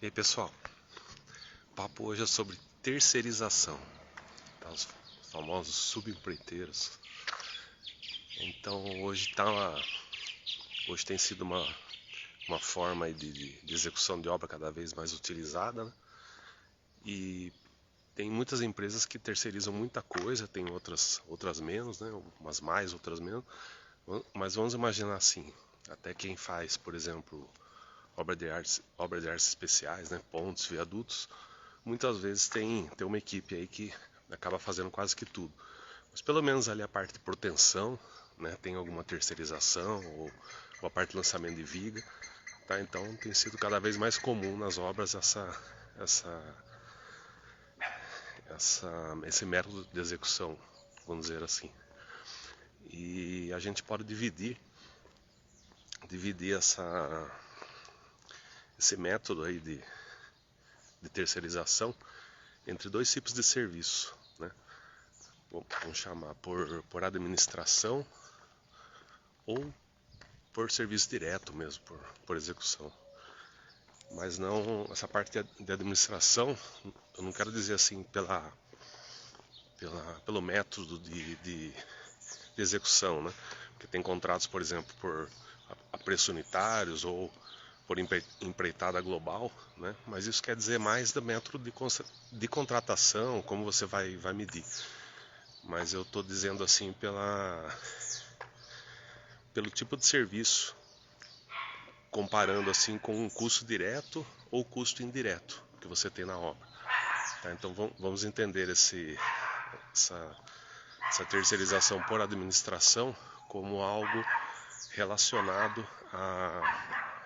E aí, pessoal, o papo hoje é sobre terceirização, tá? Os famosos subempreiteiros. Então hoje tem sido uma forma aí de execução de obra cada vez mais utilizada, né? E tem muitas empresas que terceirizam muita coisa, tem outras menos, né? Umas mais, outras menos. Mas vamos imaginar assim, até quem faz, por exemplo, obra de artes especiais, né? Pontes, viadutos, muitas vezes tem uma equipe aí que acaba fazendo quase que tudo. Mas pelo menos ali a parte de proteção, né, tem alguma terceirização ou a parte de lançamento de viga, tá? Então tem sido cada vez mais comum nas obras essa, esse método de execução, vamos dizer assim. E a gente pode dividir esse método aí de terceirização entre dois tipos de serviço, né? Vamos chamar por administração ou por serviço direto mesmo, por execução. Mas não, essa parte de administração, eu não quero dizer assim pelo método de execução, né? Porque tem contratos, por exemplo, por a preço unitários ou por empreitada global, né? Mas isso quer dizer mais do método de contratação, como você vai medir. Mas eu estou dizendo assim pelo tipo de serviço, comparando assim com um custo direto ou custo indireto que você tem na obra. Tá? Então vamos entender essa terceirização por administração como algo relacionado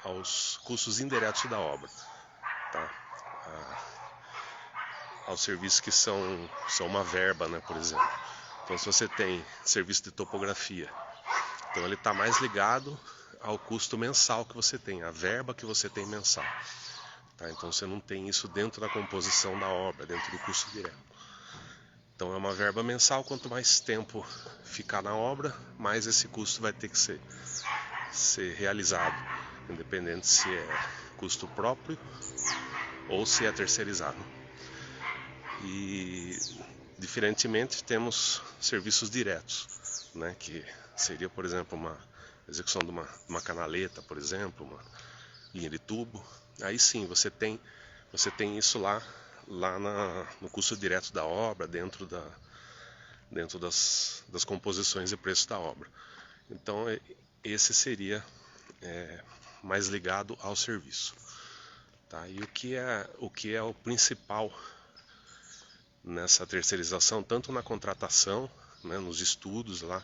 aos custos indiretos da obra, tá? Aos serviços que são uma verba, né, por exemplo. Então se você tem serviço de topografia, então ele está mais ligado ao custo mensal que você tem, a verba que você tem mensal. Tá? Então você não tem isso dentro da composição da obra, dentro do custo direto. Então é uma verba mensal, quanto mais tempo ficar na obra, mais esse custo vai ter que ser realizado, independente se é custo próprio ou se é terceirizado. E diferentemente temos serviços diretos, né, que seria, por exemplo, uma execução de uma canaleta, por exemplo, uma linha de tubo. Aí sim, você tem isso lá no custo direto da obra, dentro das composições e preços da obra. Então esse seria mais ligado ao serviço. Tá? E o que é o principal nessa terceirização, tanto na contratação, né, nos estudos lá,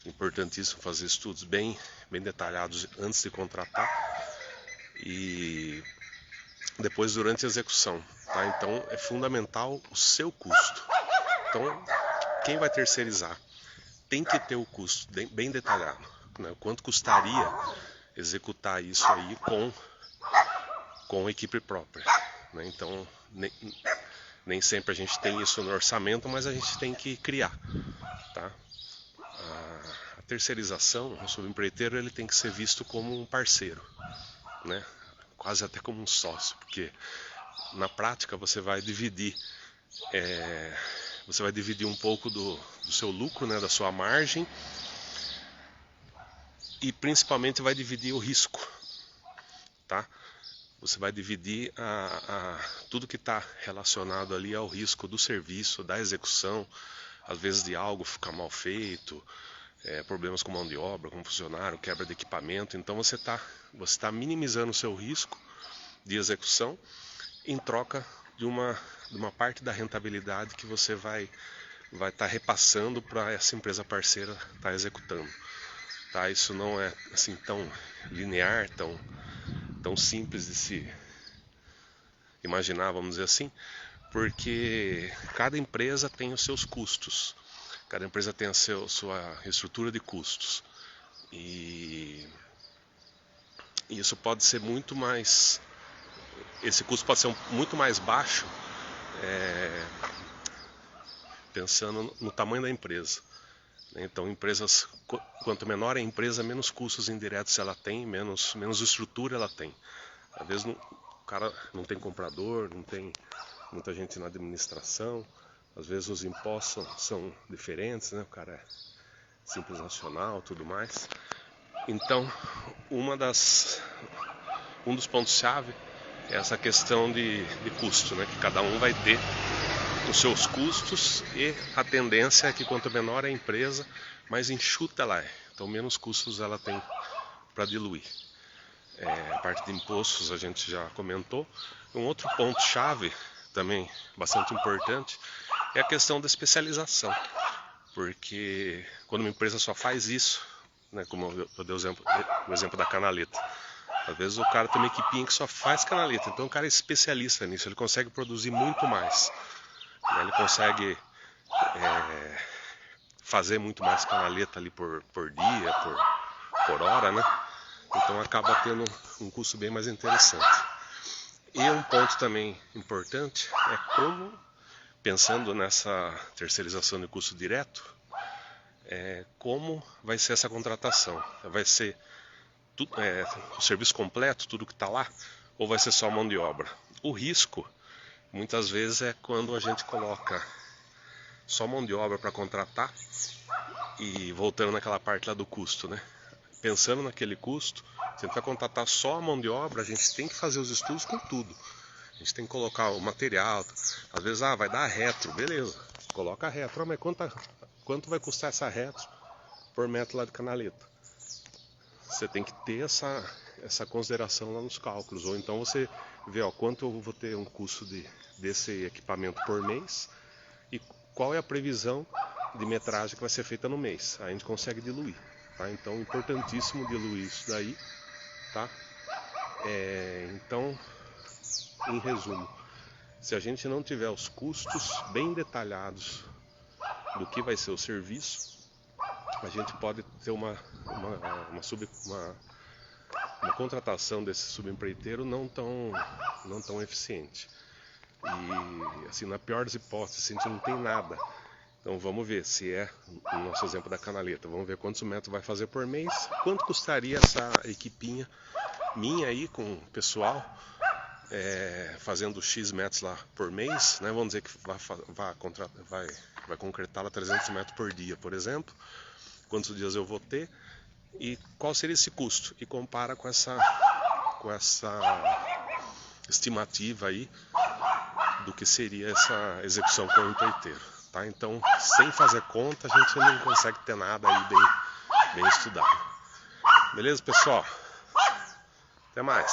importantíssimo fazer estudos bem detalhados antes de contratar e depois durante a execução. Tá? Então é fundamental o seu custo. Então quem vai terceirizar tem que ter o custo bem detalhado, né? Quanto custaria executar isso aí com equipe própria, né? Então nem sempre a gente tem isso no orçamento, mas a gente tem que criar, tá? A terceirização, o subempreiteiro, ele tem que ser visto como um parceiro, né? Quase até como um sócio, porque na prática você vai dividir um pouco do seu lucro, né, da sua margem, e principalmente vai dividir o risco, tá? Você vai dividir tudo que está relacionado ali ao risco do serviço, da execução, às vezes de algo ficar mal feito, problemas com mão de obra, com funcionário, quebra de equipamento. Então você tá minimizando o seu risco de execução em troca de uma parte da rentabilidade que você vai estar repassando para essa empresa parceira estar executando. Tá? Isso não é assim tão linear, tão simples de se imaginar, vamos dizer assim, porque cada empresa tem os seus custos, cada empresa tem sua estrutura de custos e isso pode ser muito mais, esse custo pode ser muito mais baixo, pensando no tamanho da empresa. Então, quanto menor a empresa, menos custos indiretos ela tem, menos estrutura ela tem. Às vezes, cara não tem comprador, não tem muita gente na administração, às vezes os impostos são diferentes, né? O cara é simples nacional, tudo mais. Então, um dos pontos-chave é essa questão de custo, né? Que cada um vai ter os seus custos, e a tendência é que quanto menor a empresa, mais enxuta ela é. Então, menos custos ela tem para diluir. A parte de impostos a gente já comentou. Um outro ponto-chave, também bastante importante, é a questão da especialização. Porque quando uma empresa só faz isso, né, como eu dei o exemplo da canaleta, às vezes o cara tem uma equipinha que só faz canaleta, então o cara é especialista nisso, ele consegue produzir muito mais, né, ele consegue fazer muito mais canaleta ali por dia, por hora, né? Então acaba tendo um custo bem mais interessante. E um ponto também importante é como, pensando nessa terceirização de custo direto, como vai ser essa contratação? Vai ser o serviço completo, tudo que está lá, ou vai ser só mão de obra? O risco, muitas vezes, é quando a gente coloca só mão de obra para contratar, e voltando naquela parte lá do custo, né? Pensando naquele custo, se a gente vai contratar só a mão de obra, a gente tem que fazer os estudos com tudo. A gente tem que colocar o material, às vezes vai dar retro, beleza, coloca a retro, mas quanto vai custar essa retro por metro lá de canaleta? Você tem que ter essa consideração lá nos cálculos, ou então você vê quanto eu vou ter um custo desse equipamento por mês e qual é a previsão de metragem que vai ser feita no mês. Aí a gente consegue diluir, tá? Então é importantíssimo diluir isso daí, tá? Então, em resumo, se a gente não tiver os custos bem detalhados do que vai ser o serviço, a gente pode ter uma contratação desse subempreiteiro não tão eficiente. E assim, na pior das hipóteses, a gente não tem nada. Então vamos ver se no nosso exemplo da canaleta, vamos ver quantos metros vai fazer por mês, quanto custaria essa equipinha minha aí com o pessoal, fazendo X metros lá por mês, né? Vamos dizer que vai concretar lá 300 metros por dia, por exemplo. Quantos dias eu vou ter e qual seria esse custo? E compara com essa estimativa aí do que seria essa execução com o empreiteiro, tá? Então, sem fazer conta, a gente não consegue ter nada aí bem estudado. Beleza, pessoal? Até mais!